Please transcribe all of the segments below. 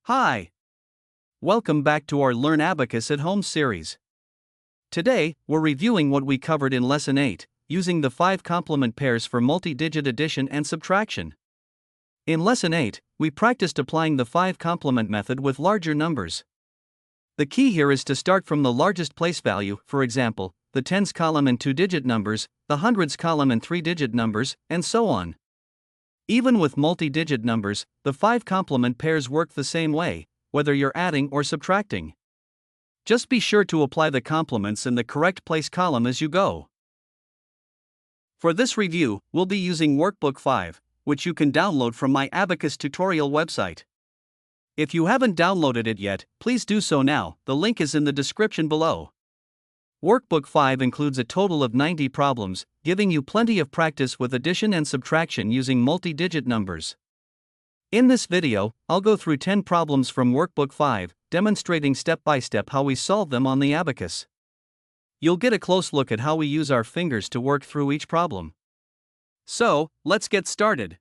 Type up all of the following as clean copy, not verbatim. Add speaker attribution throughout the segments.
Speaker 1: Hi! Welcome back to our Learn Abacus at Home series. Today, we're reviewing what we covered in Lesson 8, using the 5 complement pairs for multi-digit addition and subtraction. In Lesson 8, we practiced applying the 5 complement method with larger numbers. The key here is to start from the largest place value, for example, the tens column and 2-digit numbers, the hundreds column and 3-digit numbers, and so on. Even with multi-digit numbers, the 5 complement pairs work the same way, whether you're adding or subtracting. Just be sure to apply the complements in the correct place column as you go. For this review, we'll be using Workbook 5, which you can download from my Abacus tutorial website. If you haven't downloaded it yet, please do so now, the link is in the description below. Workbook 5 includes a total of 90 problems, giving you plenty of practice with addition and subtraction using multi-digit numbers. In this video, I'll go through 10 problems from Workbook 5, demonstrating step-by-step how we solve them on the Abacus. You'll get a close look at how we use our fingers to work through each problem. So, let's get started.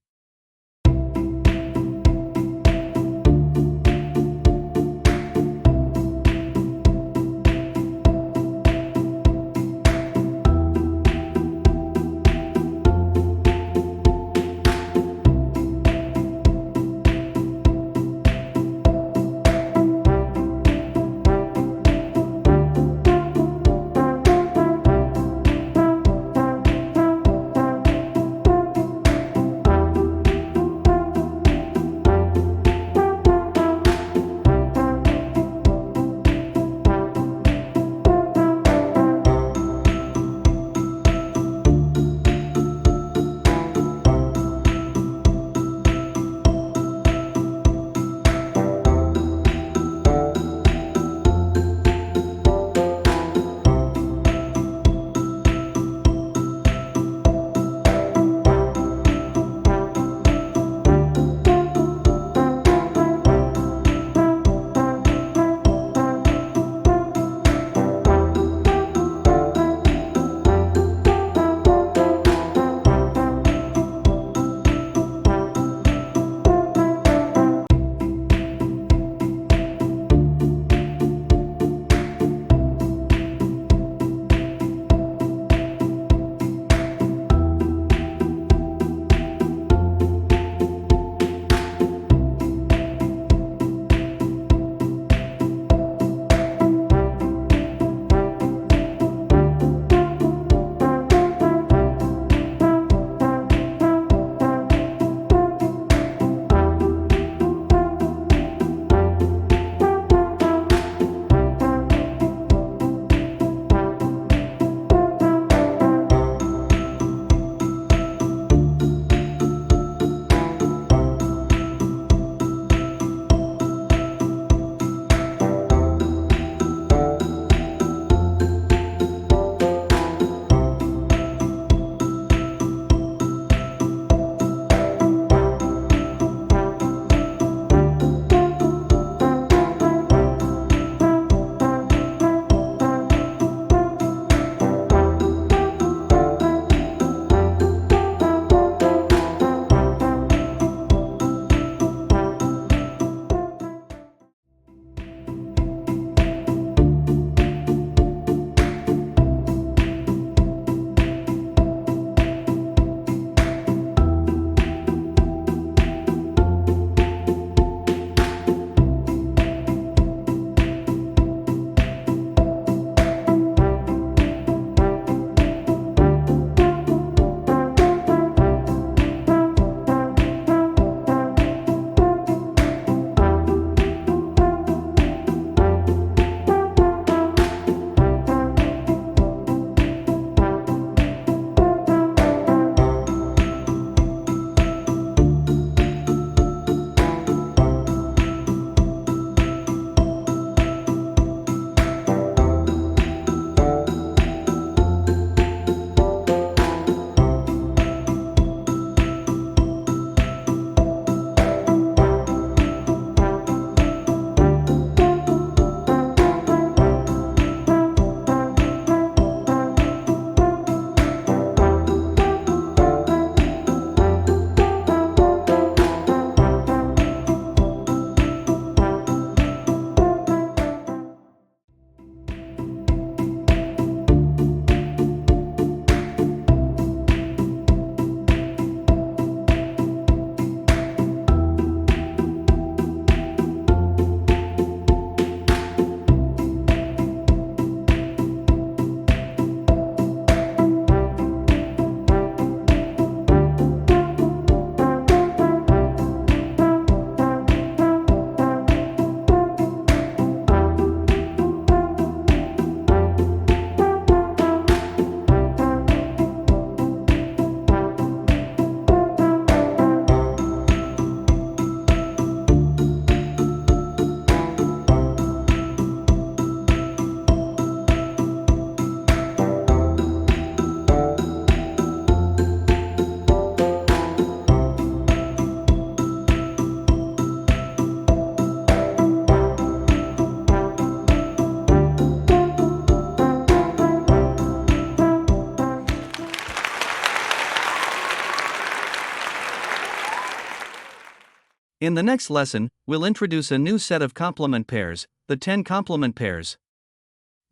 Speaker 1: In the next lesson, we'll introduce a new set of complement pairs, the 10 complement pairs.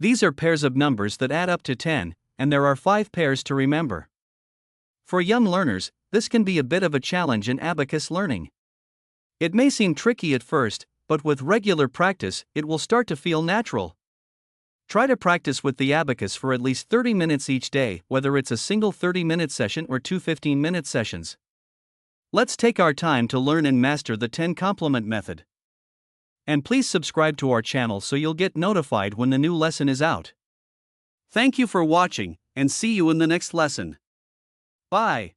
Speaker 1: These are pairs of numbers that add up to 10, and there are 5 pairs to remember. For young learners, this can be a bit of a challenge in abacus learning. It may seem tricky at first, but with regular practice, it will start to feel natural. Try to practice with the abacus for at least 30 minutes each day, whether it's a single 30-minute session or two 15-minute sessions. Let's take our time to learn and master the 10 complement method. And please subscribe to our channel so you'll get notified when the new lesson is out. Thank you for watching, and see you in the next lesson. Bye.